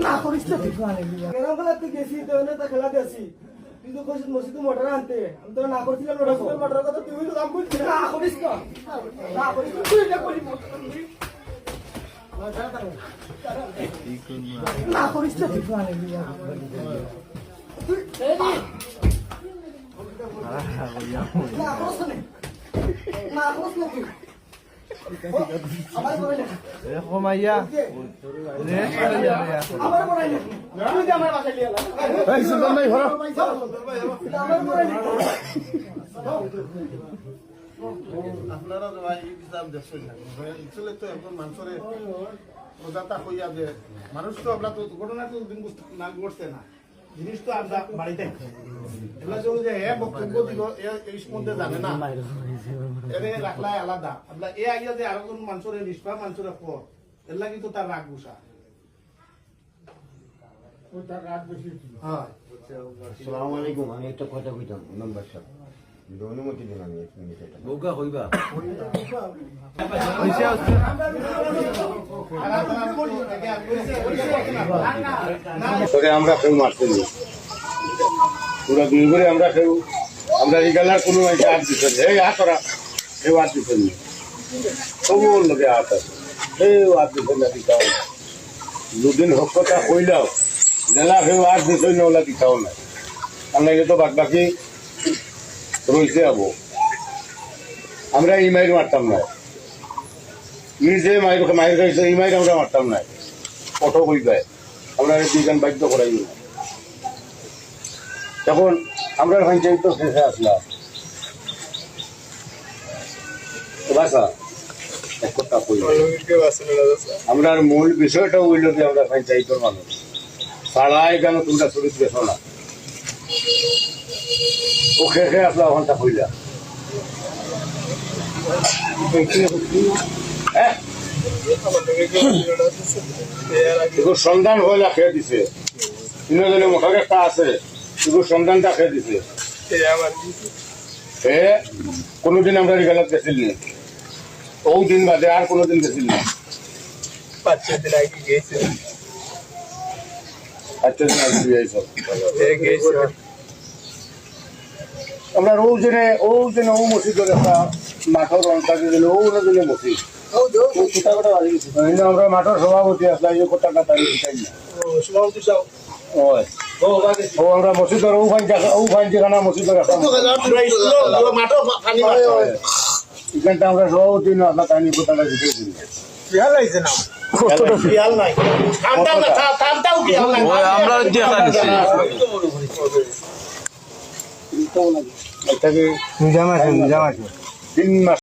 না করিস তো কেরাম খেলা তুই গেছি তো না খেলা দিয়েছি তুই তো কইছিস মসজিদে মোটর আনতে আমি তো না করছিলাম মোটর কথা তুই তো কাম করছিস না করিস তো তুই এটা করিস না করিস তো আপনারা দেখছেন তো একজন মানুষের প্রজাতা হইয়া যে মানুষ তো আমরা তো ঘটনা তো দিন না ঘটছে না জিনিস তো আমরা বাড়িতে এগুলা যে বক্তব্য দিল এই সম্বন্ধে জানে না এরে রাখলাই আলাদা আপনার এ আইয়া যে আরেকজন মানুষের নিষ্পাপ মানুষের পর এর লাগি তো তার রাগ গুসা তার রাগ বেশি হ্যাঁ। আসসালামু আলাইকুম। আমি একটা কথা কইতাম মেম্বার সাহেব যদি অনুমতি দেন আমি এক মিনিট এটা বউকা হইবা আমরা কেউ মারতে নেই পুরো দুই করে আমরা কেউ আমরা এই গেলার কোনো হাত দিচ্ছেন এই হাত করা কেউ হাত দিচ্ছেন না তবু লোকে হাত আছে কেউ হাত দিচ্ছেন না দিতাও না দুদিন হকটা কইলাও জেলা কেউ হাত দিচ্ছেন না ওলা দিতাও না আমরা তো বাদ বাকি রয়েছে যাবো আমরা এই মাইর মারতাম না যে মাইর মাইর খাইছে এই মাইর আমরা মারতাম না অটো কই গায়ে আমরা দুইজন বাধ্য করাই না তখন আমরা পঞ্চায়েত শেষে আসলাম বাসা এক কথা কই আমরা মূল বিষয়টা হইল যে আমরা পঞ্চায়েতের মানুষ পাড়ায় কেন তোমরা চরিত্র বেছো না ও খেয়ে আসলা ওখানটা কইলা হ্যাঁ সন্ধান হইলা খেয়ে দিছে তিনজনে মুখে একটা আছে শুধু সন্ধানটা খেয়ে দিছে কোনোদিন আমরা রিগালাত গেছিল না ও দিন বাদে আর কোনোদিন গেছিল না 5-6 দিন আগে গেছে আচ্ছা দিন আগে গেছে আমরা ও জেনে ও মসজিদের একটা মাঠের অঞ্চলে গেলে ও জেনে মসজিদ আমরা মাঠের সভাপতি আসলাম এই কথাটা তাই শিখাই না ও আমরা মসজিদের ও ফাইন যেখানে মসজিদের এখানটা আমরা সভাপতি না আপনার তাই কথাটা শিখেছি আমরা 3 মাস